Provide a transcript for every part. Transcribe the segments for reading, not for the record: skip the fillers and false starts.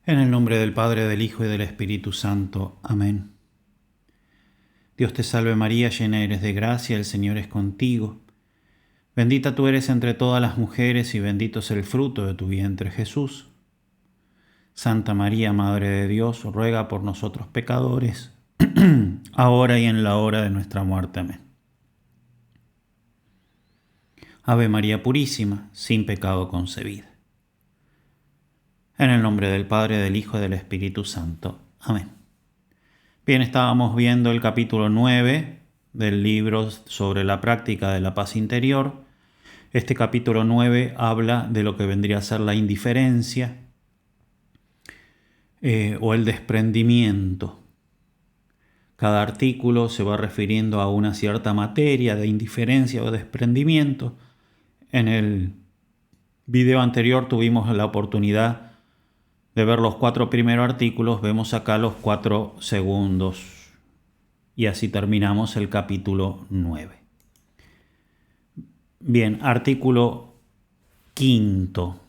En el nombre del Padre, del Hijo y del Espíritu Santo. Amén. Dios te salve María, llena eres de gracia, el Señor es contigo. Bendita tú eres entre todas las mujeres y bendito es el fruto de tu vientre, Jesús. Santa María, Madre de Dios, ruega por nosotros pecadores, ahora y en la hora de nuestra muerte. Amén. Ave María Purísima, sin pecado concebida. En el nombre del Padre, del Hijo y del Espíritu Santo. Amén. Bien, estábamos viendo el capítulo 9 del libro sobre la práctica de la paz interior. Este capítulo 9 habla de lo que vendría a ser la indiferencia o el desprendimiento. Cada artículo se va refiriendo a una cierta materia de indiferencia o desprendimiento. En el video anterior tuvimos la oportunidad de ver los 4 primeros artículos, vemos acá los 4 segundos y así terminamos el capítulo 9. Bien, artículo 5.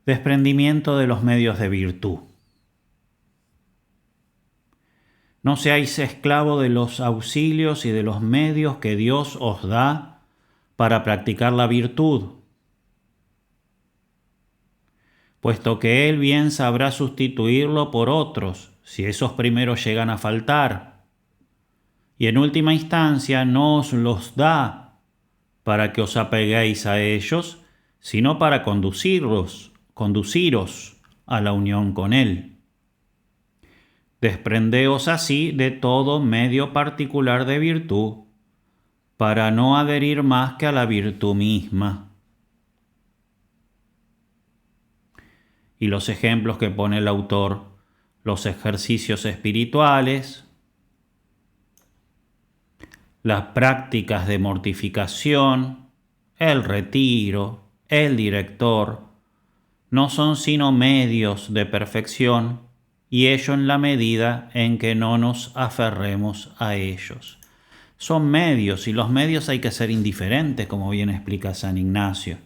Desprendimiento de los medios de virtud. No seáis esclavos de los auxilios y de los medios que Dios os da para practicar la virtud, puesto que Él bien sabrá sustituirlo por otros, si esos primeros llegan a faltar. Y en última instancia no os los da para que os apeguéis a ellos, sino para conduciros a la unión con Él. Desprendeos así de todo medio particular de virtud, para no adherir más que a la virtud misma. Y los ejemplos que pone el autor: los ejercicios espirituales, las prácticas de mortificación, el retiro, el director, no son sino medios de perfección, y ello en la medida en que no nos aferremos a ellos. Son medios, y los medios hay que ser indiferentes, como bien explica San Ignacio.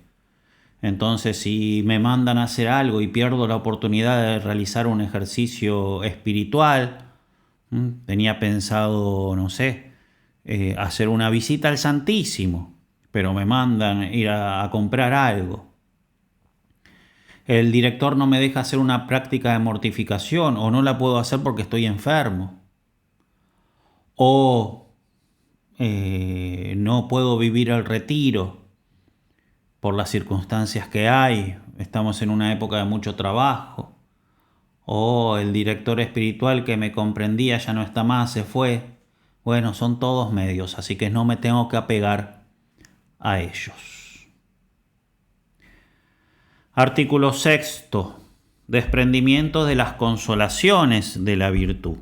Entonces, si me mandan a hacer algo y pierdo la oportunidad de realizar un ejercicio espiritual, tenía pensado, no sé, hacer una visita al Santísimo, pero me mandan ir a comprar algo. El director no me deja hacer una práctica de mortificación, o no la puedo hacer porque estoy enfermo, o no puedo vivir el retiro por las circunstancias que hay, estamos en una época de mucho trabajo, o el director espiritual que me comprendía ya no está más, se fue. Bueno, son todos medios, así que no me tengo que apegar a ellos. Artículo 6. Desprendimiento de las consolaciones de la virtud.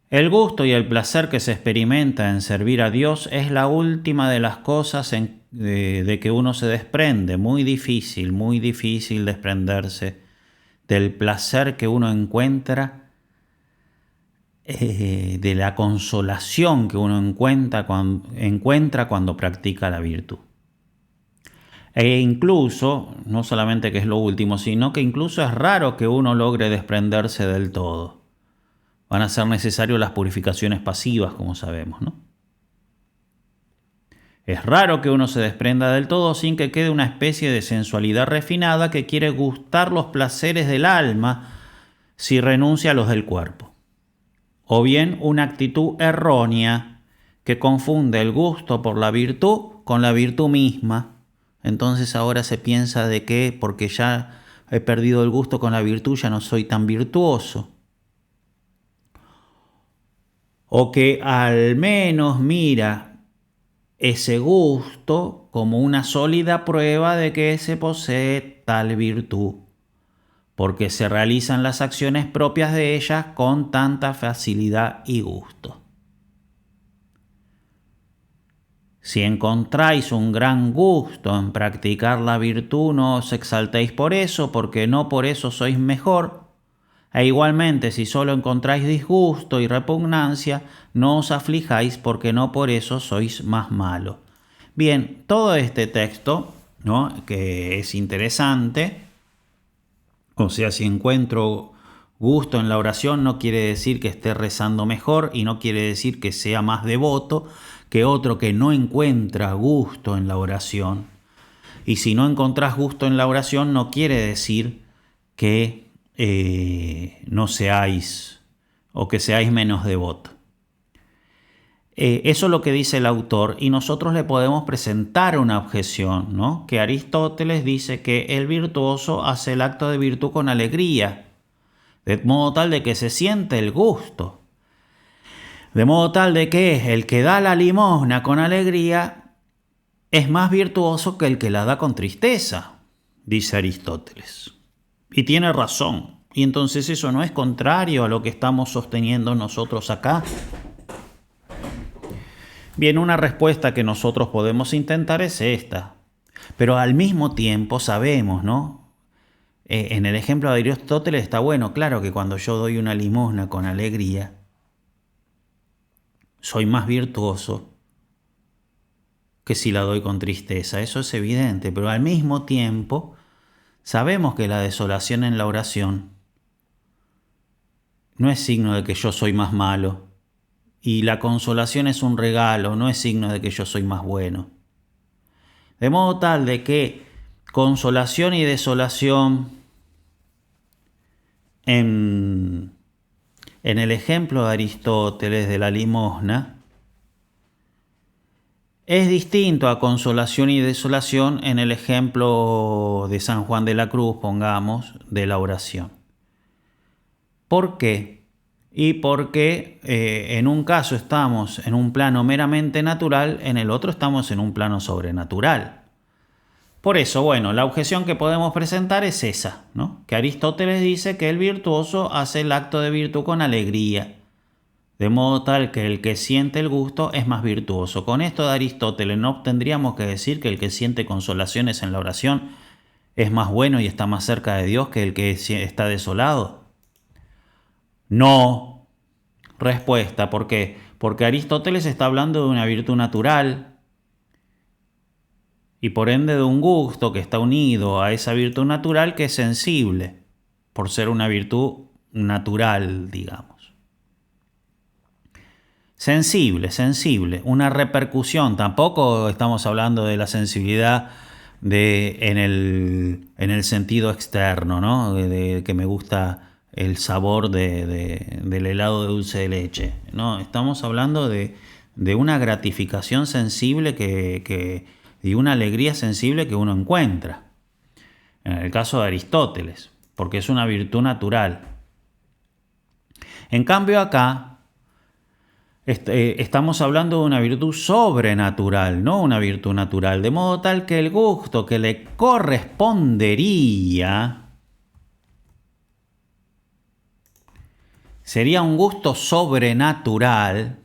El gusto y el placer que se experimenta en servir a Dios es la última de las cosas de que uno se desprende. Muy difícil desprenderse del placer que uno encuentra, de la consolación que uno encuentra cuando practica la virtud. E incluso, no solamente que es lo último, sino que incluso es raro que uno logre desprenderse del todo. Van a ser necesarias las purificaciones pasivas, como sabemos, ¿no? Es raro que uno se desprenda del todo sin que quede una especie de sensualidad refinada que quiere gustar los placeres del alma si renuncia a los del cuerpo. O bien una actitud errónea que confunde el gusto por la virtud con la virtud misma. Entonces ahora se piensa de que porque ya he perdido el gusto con la virtud ya no soy tan virtuoso. O que al menos mira ese gusto como una sólida prueba de que se posee tal virtud, porque se realizan las acciones propias de ellas con tanta facilidad y gusto. Si encontráis un gran gusto en practicar la virtud, no os exaltéis por eso, porque no por eso sois mejor. E igualmente, si solo encontráis disgusto y repugnancia, no os aflijáis porque no por eso sois más malos. Bien, todo este texto, ¿no?, que es interesante, o sea, si encuentro gusto en la oración no quiere decir que esté rezando mejor y no quiere decir que sea más devoto que otro que no encuentra gusto en la oración. Y si no encontrás gusto en la oración no quiere decir que no seáis o que seáis menos devotos. Eso es lo que dice el autor y nosotros le podemos presentar una objeción, ¿no? Que Aristóteles dice que el virtuoso hace el acto de virtud con alegría, de modo tal de que se siente el gusto, de modo tal de que el que da la limosna con alegría es más virtuoso que el que la da con tristeza, dice Aristóteles. Y tiene razón. Y entonces eso no es contrario a lo que estamos sosteniendo nosotros acá. Bien, una respuesta que nosotros podemos intentar es esta. Pero al mismo tiempo sabemos, ¿no? En el ejemplo de Aristóteles está bueno, claro que cuando yo doy una limosna con alegría, soy más virtuoso que si la doy con tristeza. Eso es evidente, pero al mismo tiempo sabemos que la desolación en la oración no es signo de que yo soy más malo. Y la consolación es un regalo, no es signo de que yo soy más bueno. De modo tal de que consolación y desolación en el ejemplo de Aristóteles de la limosna es distinto a consolación y desolación en el ejemplo de San Juan de la Cruz, pongamos, de la oración. ¿Por qué? Y porque en un caso estamos en un plano meramente natural, en el otro estamos en un plano sobrenatural. Por eso, bueno, la objeción que podemos presentar es esa, ¿no? Que Aristóteles dice que el virtuoso hace el acto de virtud con alegría, de modo tal que el que siente el gusto es más virtuoso. Con esto de Aristóteles no tendríamos que decir que el que siente consolaciones en la oración es más bueno y está más cerca de Dios que el que está desolado. No. Respuesta, ¿por qué? Porque Aristóteles está hablando de una virtud natural y por ende de un gusto que está unido a esa virtud natural que es sensible, por ser una virtud natural, digamos. Sensible, una repercusión. Tampoco estamos hablando de la sensibilidad en el sentido externo, ¿no? De que me gusta el sabor del helado de dulce de leche. No, estamos hablando de una gratificación sensible y una alegría sensible que uno encuentra. En el caso de Aristóteles, porque es una virtud natural. En cambio acá estamos hablando de una virtud sobrenatural, no una virtud natural, de modo tal que el gusto que le correspondería sería un gusto sobrenatural.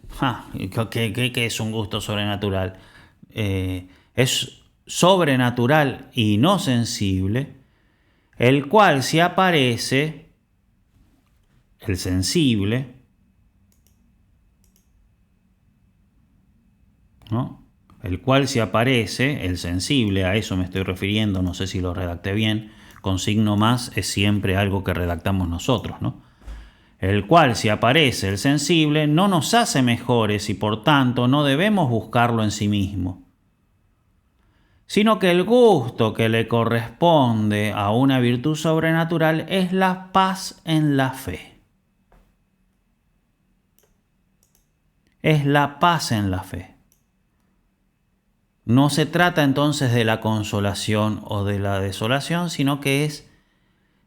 ¿Qué es un gusto sobrenatural? Es sobrenatural y no sensible, el cual si aparece, el sensible, ¿no? El cual si aparece, el sensible, a eso me estoy refiriendo, no sé si lo redacté bien, con signo más es siempre algo que redactamos nosotros, ¿no? El cual si aparece el sensible no nos hace mejores y por tanto no debemos buscarlo en sí mismo, sino que el gusto que le corresponde a una virtud sobrenatural es la paz en la fe. Es la paz en la fe. No se trata entonces de la consolación o de la desolación, sino que es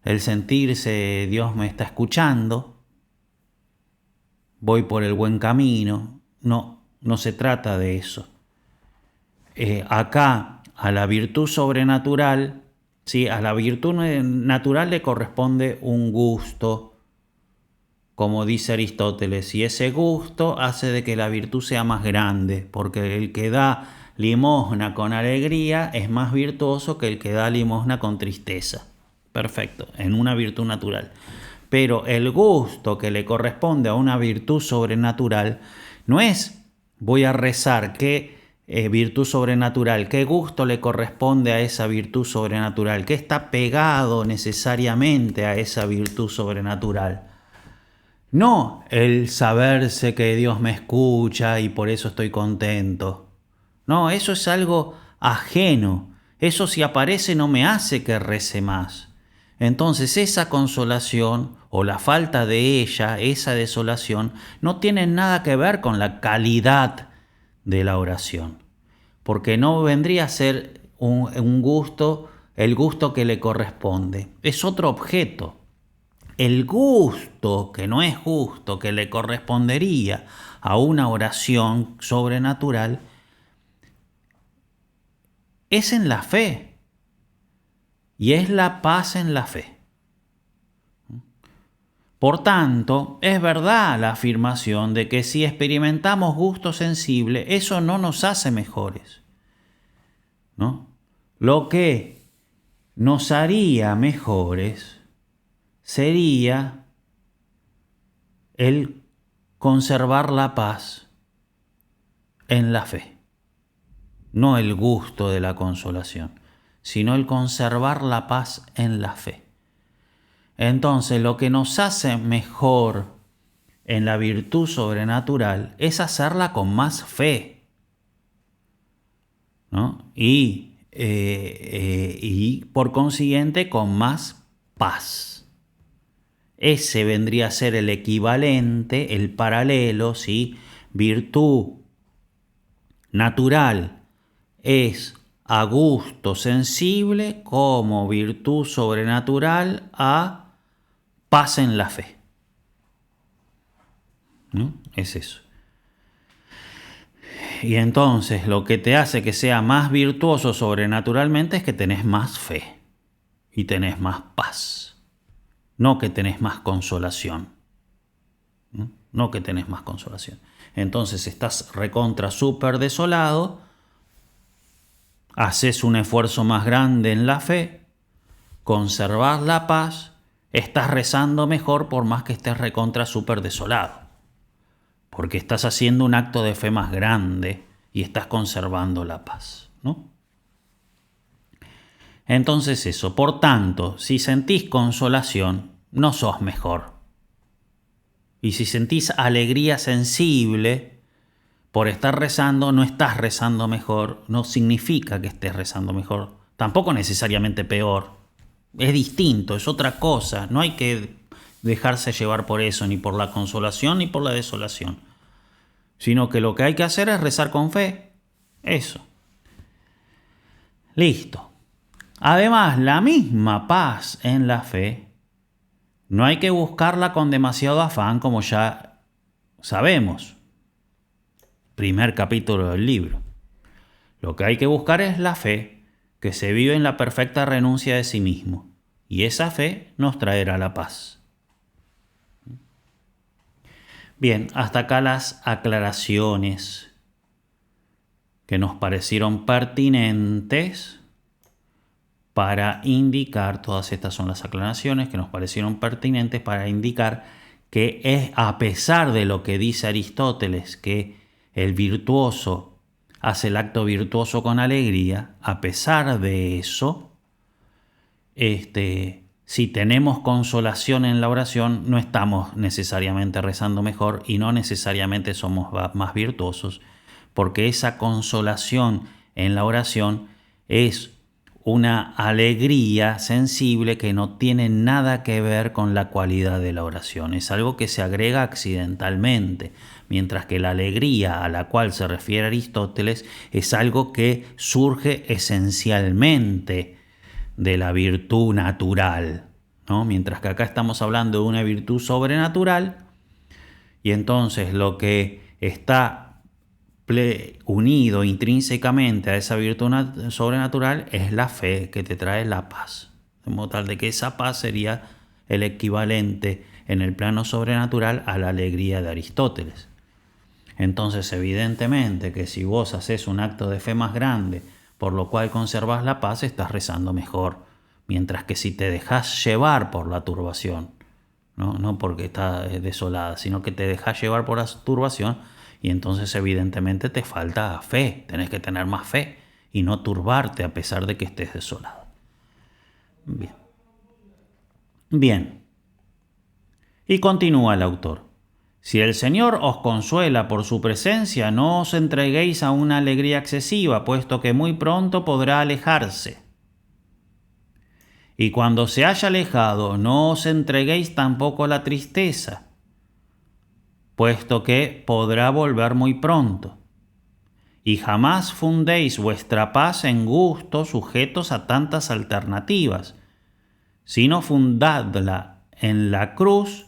el sentirse Dios me está escuchando, voy por el buen camino. No se trata de eso. Acá a la virtud sobrenatural, ¿sí? A la virtud natural le corresponde un gusto, como dice Aristóteles, y ese gusto hace de que la virtud sea más grande, porque el que da limosna con alegría es más virtuoso que el que da limosna con tristeza. Perfecto, en una virtud natural. Pero el gusto que le corresponde a una virtud sobrenatural no es voy a rezar que virtud sobrenatural? ¿Qué gusto le corresponde a esa virtud sobrenatural? ¿Qué está pegado necesariamente a esa virtud sobrenatural? No el saberse que Dios me escucha y por eso estoy contento. No, eso es algo ajeno. Eso si aparece no me hace que rece más. Entonces esa consolación o la falta de ella, esa desolación, no tiene nada que ver con la calidad de la oración. Porque no vendría a ser un gusto, el gusto que le corresponde. Es otro objeto. El gusto, que no es justo, que le correspondería a una oración sobrenatural, es en la fe. Y es la paz en la fe. Por tanto, es verdad la afirmación de que si experimentamos gusto sensible, eso no nos hace mejores, ¿no? Lo que nos haría mejores sería el conservar la paz en la fe, no el gusto de la consolación, sino el conservar la paz en la fe. Entonces, lo que nos hace mejor en la virtud sobrenatural es hacerla con más fe, ¿no? Y por consiguiente con más paz. Ese vendría a ser el equivalente, el paralelo, ¿sí? Virtud natural es a gusto sensible como virtud sobrenatural a paz en la fe, ¿no? Es eso. Y entonces lo que te hace que sea más virtuoso sobrenaturalmente es que tenés más fe y tenés más paz, no que tenés más consolación, ¿no? No que tenés más consolación. Entonces estás recontra súper desolado, haces un esfuerzo más grande en la fe, conservás la paz, estás rezando mejor por más que estés recontra súper desolado. Porque estás haciendo un acto de fe más grande y estás conservando la paz, ¿no? Entonces eso, por tanto, si sentís consolación, no sos mejor. Y si sentís alegría sensible por estar rezando, no estás rezando mejor, no significa que estés rezando mejor, tampoco necesariamente peor. Es distinto, es otra cosa, no hay que dejarse llevar por eso, ni por la consolación ni por la desolación, sino que lo que hay que hacer es rezar con fe, eso. Listo. Además, la misma paz en la fe, no hay que buscarla con demasiado afán, como ya sabemos. Primer capítulo del libro. Lo que hay que buscar es la fe, que se vive en la perfecta renuncia de sí mismo, y esa fe nos traerá la paz. Bien, hasta acá las aclaraciones que nos parecieron pertinentes para indicar, todas estas son las aclaraciones que nos parecieron pertinentes para indicar que es, a pesar de lo que dice Aristóteles, que el virtuoso hace el acto virtuoso con alegría, a pesar de eso, si tenemos consolación en la oración, no estamos necesariamente rezando mejor y no necesariamente somos más virtuosos, porque esa consolación en la oración es una alegría sensible que no tiene nada que ver con la cualidad de la oración. Es algo que se agrega accidentalmente, mientras que la alegría a la cual se refiere Aristóteles es algo que surge esencialmente de la virtud natural, ¿no? Mientras que acá estamos hablando de una virtud sobrenatural, y entonces lo que está unido intrínsecamente a esa virtud sobrenatural es la fe que te trae la paz. De modo tal de que esa paz sería el equivalente en el plano sobrenatural a la alegría de Aristóteles. Entonces, evidentemente que si vos haces un acto de fe más grande, por lo cual conservas la paz, estás rezando mejor. Mientras que si te dejas llevar por la turbación, no porque está desolada, sino que te dejas llevar por la turbación, Y entonces evidentemente te falta fe, tenés que tener más fe y no turbarte a pesar de que estés desolado. Bien. Bien. Y continúa el autor. Si el Señor os consuela por su presencia, no os entreguéis a una alegría excesiva, puesto que muy pronto podrá alejarse. Y cuando se haya alejado, no os entreguéis tampoco a la tristeza, puesto que podrá volver muy pronto. Y jamás fundéis vuestra paz en gustos sujetos a tantas alternativas, sino fundadla en la cruz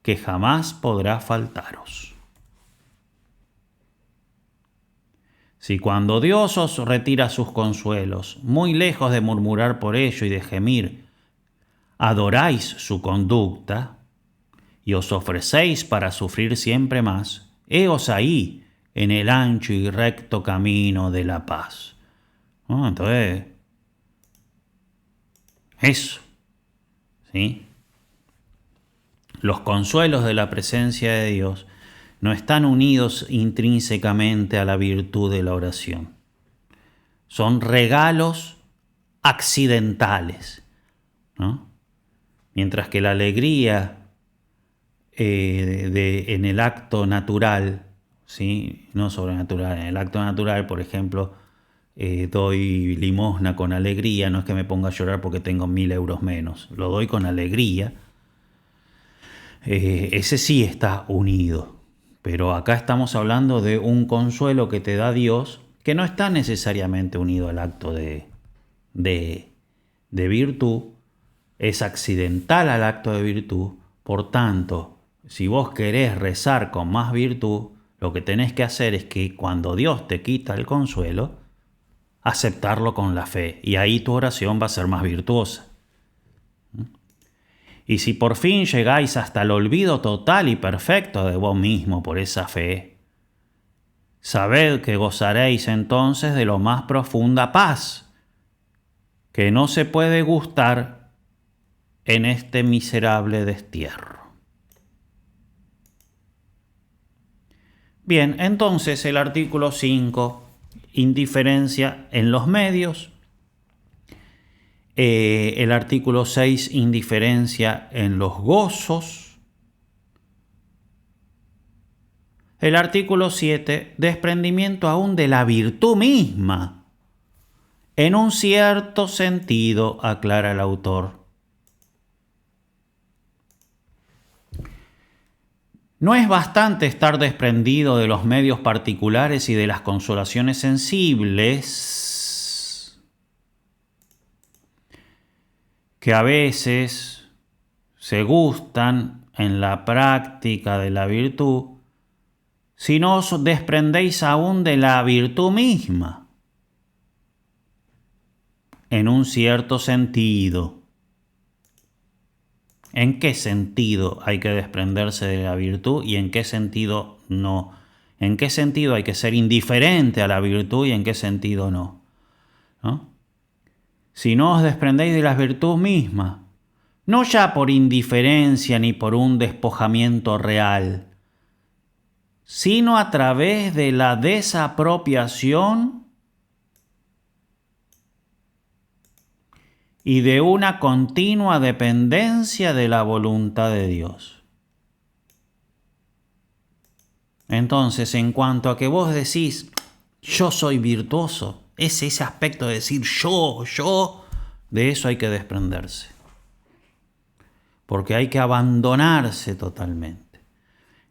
que jamás podrá faltaros. Si cuando Dios os retira sus consuelos, muy lejos de murmurar por ello y de gemir, adoráis su conducta y os ofrecéis para sufrir siempre más, heos ahí en el ancho y recto camino de la paz. Entonces, eso, ¿sí? Los consuelos de la presencia de Dios no están unidos intrínsecamente a la virtud de la oración. Son regalos accidentales, ¿no? Mientras que la alegría en el acto natural, ¿sí? No sobrenatural, en el acto natural, por ejemplo, doy limosna con alegría, no es que me ponga a llorar porque tengo 1.000 euros menos, lo doy con alegría. Ese sí está unido, pero acá estamos hablando de un consuelo que te da Dios que no está necesariamente unido al acto de virtud, es accidental al acto de virtud. Por tanto, si vos querés rezar con más virtud, lo que tenés que hacer es que cuando Dios te quita el consuelo, aceptarlo con la fe, y ahí tu oración va a ser más virtuosa. Y si por fin llegáis hasta el olvido total y perfecto de vos mismo por esa fe, sabed que gozaréis entonces de lo más profunda paz, que no se puede gustar en este miserable destierro. Bien, entonces el artículo 5, indiferencia en los medios. El artículo 6, indiferencia en los gozos. El artículo 7, desprendimiento aún de la virtud misma. En un cierto sentido, aclara el autor. No es bastante estar desprendido de los medios particulares y de las consolaciones sensibles que a veces se gustan en la práctica de la virtud, si no os desprendéis aún de la virtud misma, en un cierto sentido. ¿En qué sentido hay que desprenderse de la virtud y en qué sentido no? ¿En qué sentido hay que ser indiferente a la virtud y en qué sentido no? ¿No? Si no os desprendéis de las virtudes mismas, no ya por indiferencia ni por un despojamiento real, sino a través de la desapropiación y de una continua dependencia de la voluntad de Dios. Entonces, en cuanto a que vos decís, yo soy virtuoso, es ese aspecto de decir yo, de eso hay que desprenderse. Porque hay que abandonarse totalmente.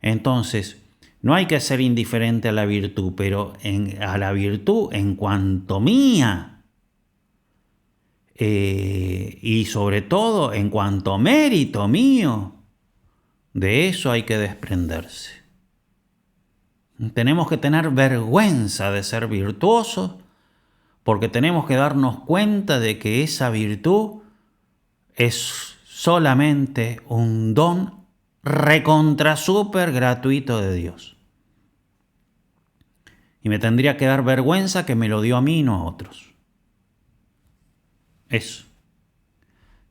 Entonces, no hay que ser indiferente a la virtud, pero a la virtud en cuanto mía. Y sobre todo en cuanto mérito mío, de eso hay que desprenderse. Tenemos que tener vergüenza de ser virtuosos, porque tenemos que darnos cuenta de que esa virtud es solamente un don recontra súper gratuito de Dios. Y me tendría que dar vergüenza que me lo dio a mí y no a otros. Eso.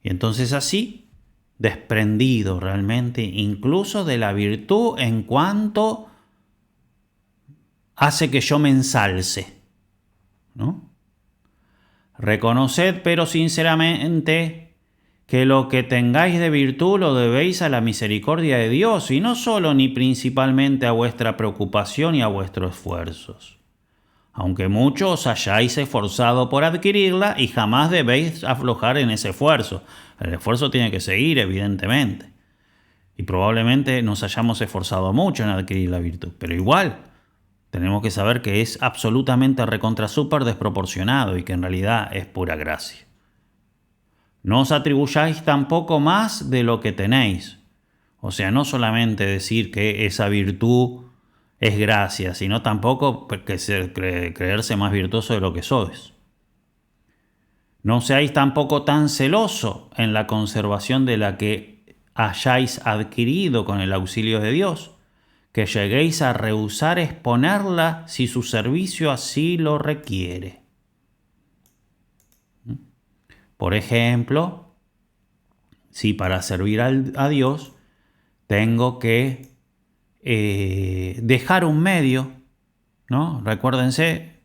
Y entonces así, desprendido realmente incluso de la virtud en cuanto hace que yo me ensalce, ¿no? Reconoced, pero sinceramente, que lo que tengáis de virtud lo debéis a la misericordia de Dios, y no solo ni principalmente a vuestra preocupación y a vuestros esfuerzos. Aunque mucho os hayáis esforzado por adquirirla, y jamás debéis aflojar en ese esfuerzo. El esfuerzo tiene que seguir, evidentemente. Y probablemente nos hayamos esforzado mucho en adquirir la virtud, pero igual tenemos que saber que es absolutamente recontra súper desproporcionado y que en realidad es pura gracia. No os atribuyáis tampoco más de lo que tenéis. O sea, no solamente decir que esa virtud es gracia, sino tampoco creerse más virtuoso de lo que sois. No seáis tampoco tan celoso en la conservación de la que hayáis adquirido con el auxilio de Dios, que lleguéis a rehusar exponerla si su servicio así lo requiere. Por ejemplo, si para servir a Dios tengo que dejar un medio, ¿no? Recuérdense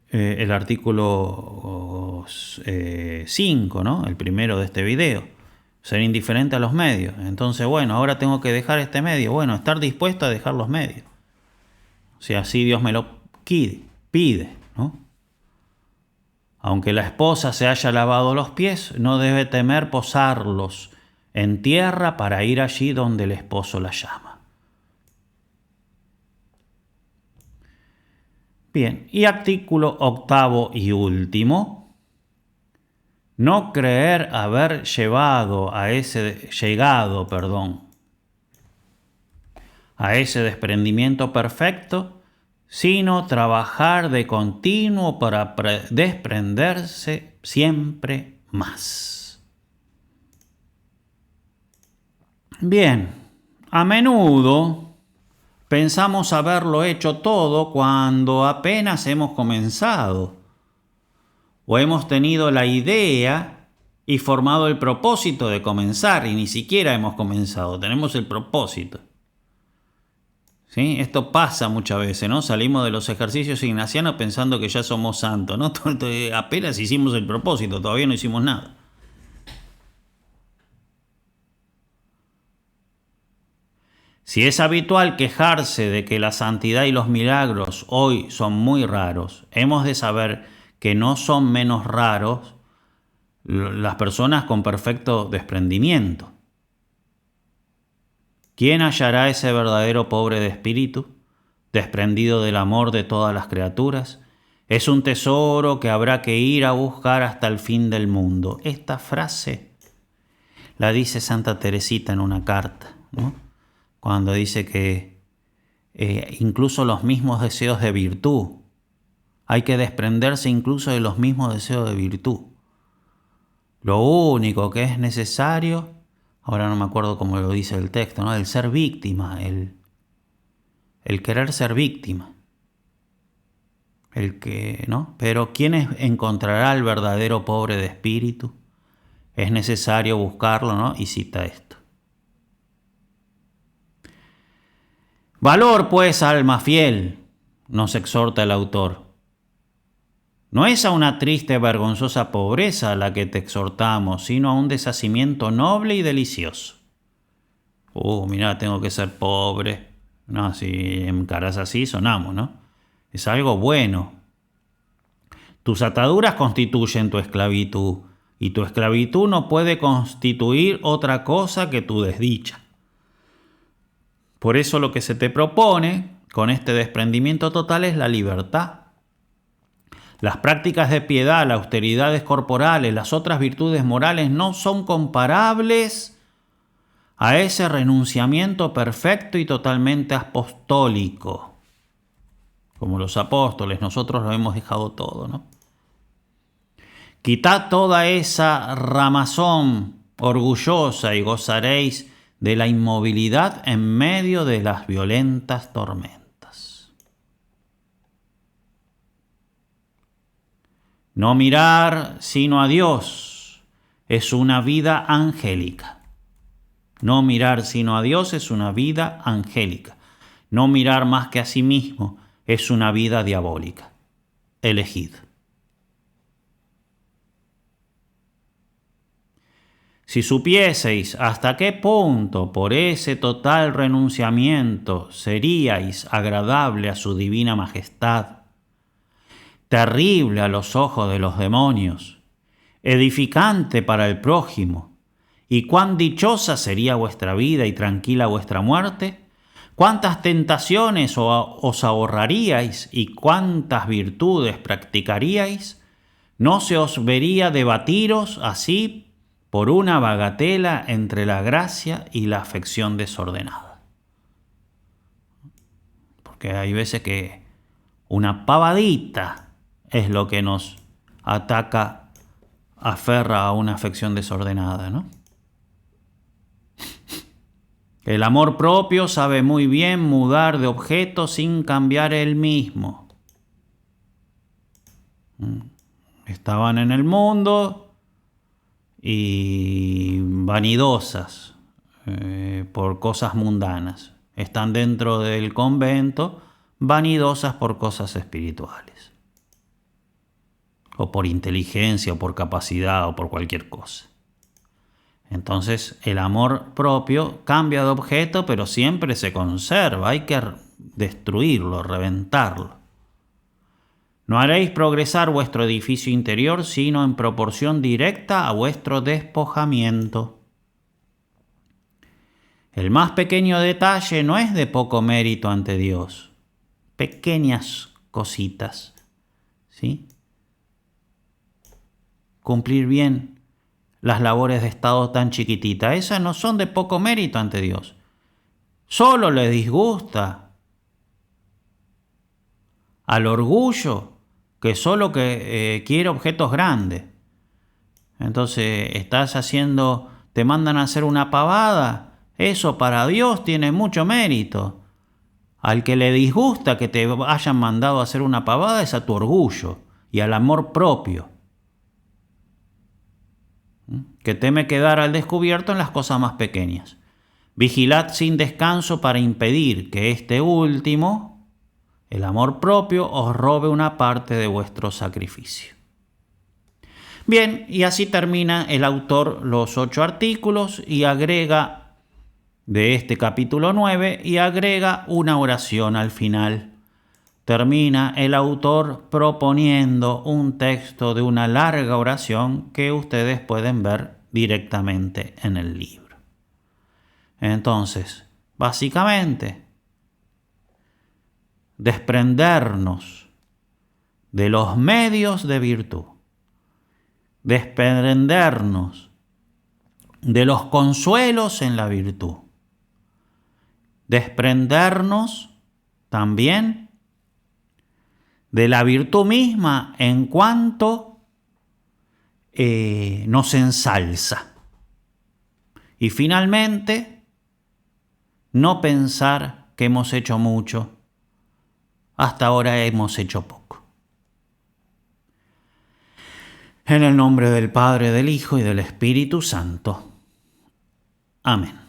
el artículo 5, ¿no? El primero de este video. Ser indiferente a los medios. Entonces, bueno, ahora tengo que dejar este medio. Bueno, estar dispuesto a dejar los medios. O sea, así Dios me lo pide, ¿no? Aunque la esposa se haya lavado los pies, no debe temer posarlos en tierra para ir allí donde el esposo la llama. Bien, y artículo 8 y último. No creer haber llegado a ese desprendimiento perfecto, sino trabajar de continuo para desprenderse siempre más. Bien, a menudo pensamos haberlo hecho todo cuando apenas hemos comenzado. O hemos tenido la idea y formado el propósito de comenzar y ni siquiera hemos comenzado, tenemos el propósito. ¿Sí? Esto pasa muchas veces, ¿no? Salimos de los ejercicios ignacianos pensando que ya somos santos, ¿no? Apenas hicimos el propósito, todavía no hicimos nada. Si es habitual quejarse de que la santidad y los milagros hoy son muy raros, hemos de saber que no son menos raros las personas con perfecto desprendimiento. ¿Quién hallará ese verdadero pobre de espíritu, desprendido del amor de todas las criaturas? Es un tesoro que habrá que ir a buscar hasta el fin del mundo. Esta frase la dice Santa Teresita en una carta, ¿no? Cuando dice que incluso los mismos deseos de virtud, hay que desprenderse incluso de los mismos deseos de virtud. Lo único que es necesario, ahora no me acuerdo cómo lo dice el texto, ¿no? El ser víctima, el querer ser víctima. ¿No? Pero ¿quién encontrará al verdadero pobre de espíritu? Es necesario buscarlo, ¿no? Y cita esto. Valor, pues, alma fiel, nos exhorta el autor. No es a una triste, vergonzosa pobreza a la que te exhortamos, sino a un deshacimiento noble y delicioso. Mirá, tengo que ser pobre. No, si encarás así, sonamos, ¿no? Es algo bueno. Tus ataduras constituyen tu esclavitud, y tu esclavitud no puede constituir otra cosa que tu desdicha. Por eso lo que se te propone con este desprendimiento total es la libertad. Las prácticas de piedad, las austeridades corporales, las otras virtudes morales no son comparables a ese renunciamiento perfecto y totalmente apostólico. Como los apóstoles, nosotros lo hemos dejado todo, ¿no? Quitad toda esa ramazón orgullosa y gozaréis de la inmovilidad en medio de las violentas tormentas. No mirar sino a Dios es una vida angélica. No mirar sino a Dios es una vida angélica. No mirar más que a sí mismo es una vida diabólica. Elegid. Si supieseis hasta qué punto por ese total renunciamiento seríais agradable a su divina majestad, terrible a los ojos de los demonios, edificante para el prójimo, y cuán dichosa sería vuestra vida y tranquila vuestra muerte, cuántas tentaciones os ahorraríais y cuántas virtudes practicaríais, no se os vería debatiros así por una bagatela entre la gracia y la afección desordenada. Porque hay veces que una pavadita es lo que nos ataca, aferra a una afección desordenada, ¿no? El amor propio sabe muy bien mudar de objeto sin cambiar el mismo. Estaban en el mundo y vanidosas por cosas mundanas. Están dentro del convento, vanidosas por cosas espirituales. O por inteligencia, o por capacidad, o por cualquier cosa. Entonces el amor propio cambia de objeto, pero siempre se conserva. Hay que destruirlo, reventarlo. No haréis progresar vuestro edificio interior sino en proporción directa a vuestro despojamiento. El más pequeño detalle no es de poco mérito ante Dios. Pequeñas cositas, ¿sí? Cumplir bien las labores de Estado tan chiquititas, esas no son de poco mérito ante Dios. Solo le disgusta al orgullo que solo quiere objetos grandes. Entonces te mandan a hacer una pavada, eso para Dios tiene mucho mérito. Al que le disgusta que te hayan mandado a hacer una pavada es a tu orgullo y al amor propio, que teme quedar al descubierto en las cosas más pequeñas. Vigilad sin descanso para impedir que este último, el amor propio, os robe una parte de vuestro sacrificio. Bien, y así termina el autor los 8 artículos y agrega de este capítulo 9 y agrega una oración al final. Termina el autor proponiendo un texto de una larga oración que ustedes pueden ver directamente en el libro. Entonces, básicamente, desprendernos de los medios de virtud, desprendernos de los consuelos en la virtud, desprendernos también de la virtud misma en cuanto nos ensalza. Y finalmente, no pensar que hemos hecho mucho, hasta ahora hemos hecho poco. En el nombre del Padre, del Hijo y del Espíritu Santo. Amén.